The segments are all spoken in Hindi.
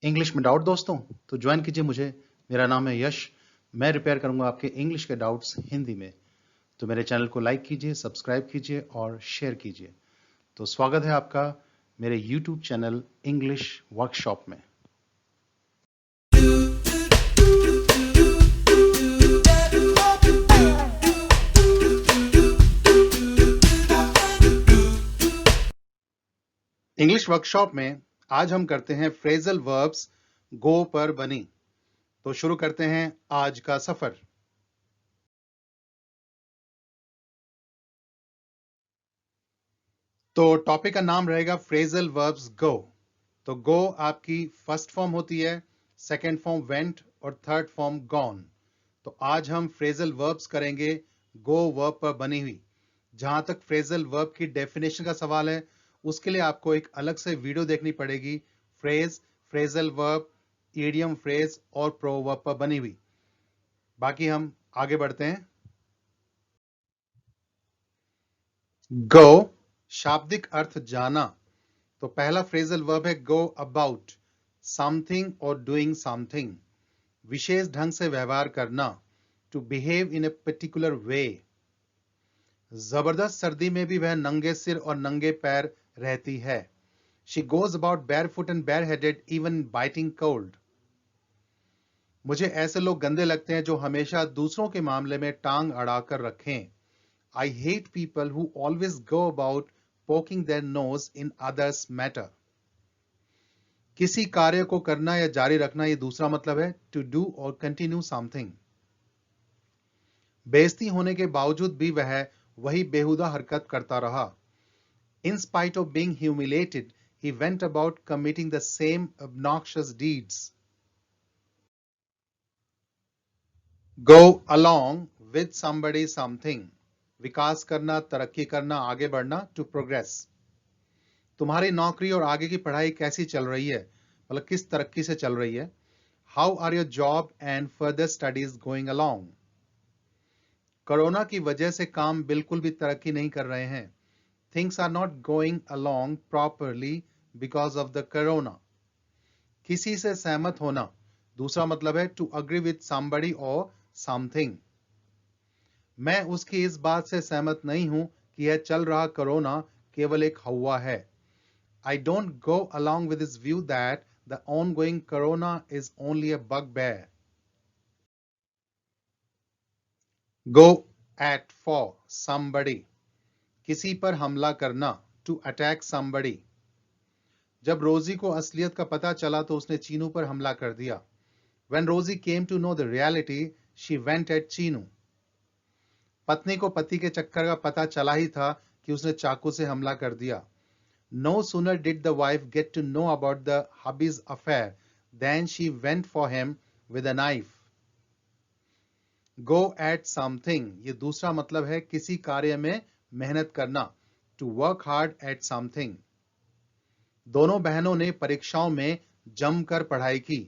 इंग्लिश में डाउट दोस्तों तो ज्वाइन कीजिए मुझे। मेरा नाम है यश। मैं रिपेयर करूंगा आपके इंग्लिश के डाउट्स हिंदी में। तो मेरे चैनल को लाइक कीजिए, सब्सक्राइब कीजिए और शेयर कीजिए। तो स्वागत है आपका मेरे यूट्यूब चैनल इंग्लिश वर्कशॉप में। इंग्लिश वर्कशॉप में आज हम करते हैं फ्रेजल वर्ब्स गो पर बनी। तो शुरू करते हैं आज का सफर। तो टॉपिक का नाम रहेगा फ्रेजल वर्ब्स गो। तो गो आपकी फर्स्ट फॉर्म होती है, सेकेंड फॉर्म वेंट और थर्ड फॉर्म गॉन। तो आज हम फ्रेजल वर्ब्स करेंगे गो वर्ब पर बनी हुई। जहां तक फ्रेजल वर्ब की डेफिनेशन का सवाल है उसके लिए आपको एक अलग से वीडियो देखनी पड़ेगी। Phrase, phrasal verb, idiom phrase और प्रोवर्ब पर बनी हुई। बाकी हम आगे बढ़ते हैं। गो शाब्दिक अर्थ जाना। तो पहला फ्रेजल वर्ब है गो अबाउट समथिंग और डूइंग समथिंग। विशेष ढंग से व्यवहार करना, to behave in a particular way. जबरदस्त सर्दी में भी वह नंगे सिर और नंगे पैर रहती है। She goes about barefoot and bareheaded even in biting cold. मुझे ऐसे लोग गंदे लगते हैं जो हमेशा दूसरों के मामले में टांग अड़ाकर रखें। I hate people who always go about poking their nose in others' matter. किसी कार्य को करना या जारी रखना ये दूसरा मतलब है, to do or continue something. बेइज्जती होने के बावजूद भी वह वही बेहुदा हरकत करता रहा। In spite of being humiliated, he went about committing the same obnoxious deeds. Go along with somebody something. विकास करना, तरक्की करना, आगे बढ़ना, to progress. तुम्हारी नौकरी और आगे की पढ़ाई कैसी चल रही है, मतलब किस तरक्की से चल रही है। How are your job and further studies going along? Corona की वजह से काम बिल्कुल भी तरक्की नहीं कर रहे हैं। Things are not going along properly because of the corona. किसी से सहमत होना, दूसरा मतलब है to agree with somebody or something. मैं उसकी इस बात से सहमत नहीं हूं कि यह चल रहा कोरोना केवल एक हवा है। I don't go along with his view that the ongoing corona is only a bugbear. Go at for somebody. किसी पर हमला करना, to attack somebody. जब रोजी को असलियत का पता चला तो उसने चीनू पर हमला कर दिया। When Rosie came to know the reality, she went at Chinu. पत्नी को पति के चक्कर का पता चला ही था कि उसने चाकू से हमला कर दिया। No sooner did the wife get to know about the hubby's affair than she went for him with a knife. Go at something ये दूसरा मतलब है किसी कार्य में मेहनत करना, to work hard at something. दोनों बहनों ने परीक्षाओं में जमकर पढ़ाई की,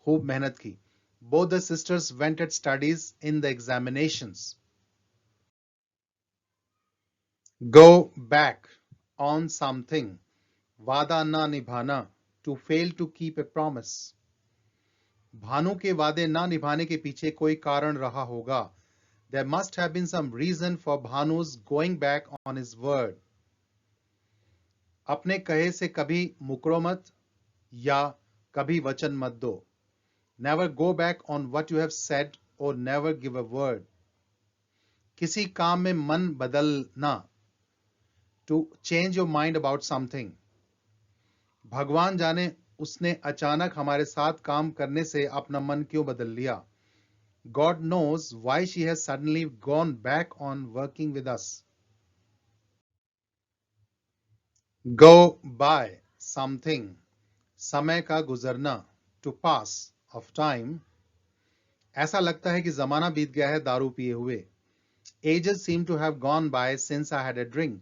खूब मेहनत की। Both the sisters went at studies in the examinations. Go back on something. वादा ना निभाना, to fail to keep a promise. Bhanu के वादे ना निभाने के पीछे कोई कारण रहा होगा। There must have been some reason for Bhanu's going back on his word. अपने कहे से कभी मुकरो मत या कभी वचन मत दो। Never go back on what you have said or never give a word. किसी काम में मन बदलना, to change your mind about something. भगवान जाने उसने अचानक हमारे साथ काम करने से अपना मन क्यों बदल लिया। God knows why she has suddenly gone back on working with us. Go by something. समय का गुजरना, to pass of time. ऐसा लगता है कि जमाना बीत गया है दारू पिए हुए। Ages seem to have gone by since I had a drink.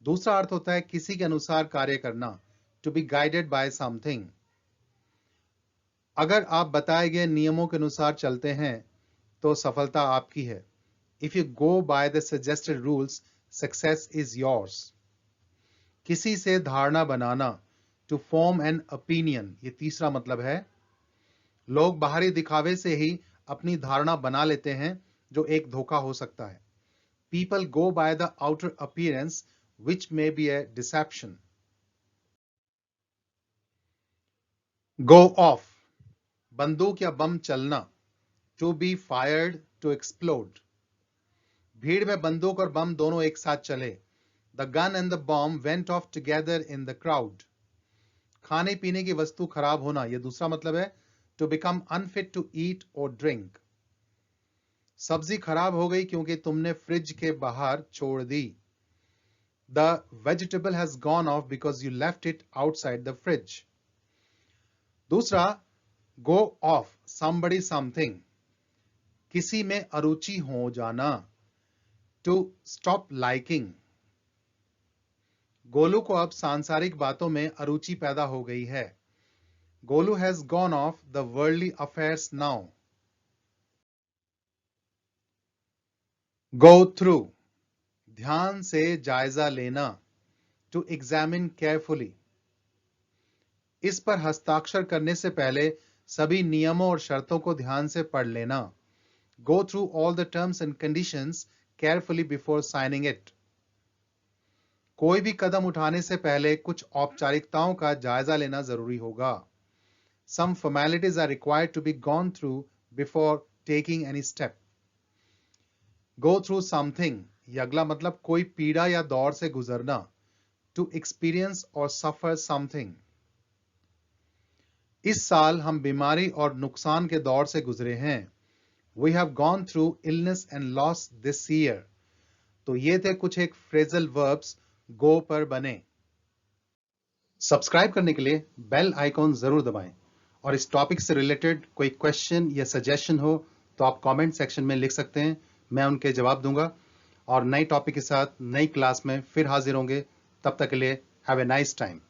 दूसरा अर्थ होता है किसी के अनुसार कार्य करना, to be guided by something. अगर आप बताए गए नियमों के अनुसार चलते हैं तो सफलता आपकी है। If you go by the suggested rules, success is yours. किसी से धारणा बनाना, to form an opinion, ये तीसरा मतलब है। लोग बाहरी दिखावे से ही अपनी धारणा बना लेते हैं, जो एक धोखा हो सकता है। People go by the outer appearance, which may be a deception. Go off, बंदूक या बम चलना। To be fired, to explode. भीड़ में बंदूक और बम दोनों एक साथ चले। The gun and the bomb went off together in the crowd. खाने पीने की वस्तु खराब होना, यह दूसरा मतलब है। To become unfit to eat or drink. सब्जी खराब हो गई क्योंकि तुमने फ्रिज के बाहर छोड़ दी। The vegetable has gone off because you left it outside the fridge. दूसरा, go off somebody something, किसी में अरुचि हो जाना। To stop liking. गोलू को अब सांसारिक बातों में अरुचि पैदा हो गई है। Golu has gone off the worldly affairs now. Go through, ध्यान से जायजा लेना। To examine carefully. इस पर हस्ताक्षर करने से पहले सभी नियमों और शर्तों को ध्यान से पढ़ लेना। Go through all the terms and conditions carefully before signing it. कोई भी कदम उठाने से पहले कुछ औपचारिकताओं का जायजा लेना जरूरी होगा। Some formalities are required to be gone through before taking any step. Go through something, ये अगला मतलब कोई पीड़ा या दौर से गुजरना। To experience or suffer something. इस साल हम बीमारी और नुकसान के दौर से गुजरे हैं। We have gone through illness and loss this year. तो ये थे कुछ एक फ्रेजल वर्ब्स गो पर बने। सब्सक्राइब करने के लिए बेल आइकॉन जरूर दबाएं और इस टॉपिक से रिलेटेड कोई क्वेश्चन या सजेशन हो तो आप कमेंट सेक्शन में लिख सकते हैं, मैं उनके जवाब दूंगा। और नई टॉपिक के साथ नई क्लास में फिर हाजिर होंगे। तब तक के लिए हैव ए नाइस टाइम।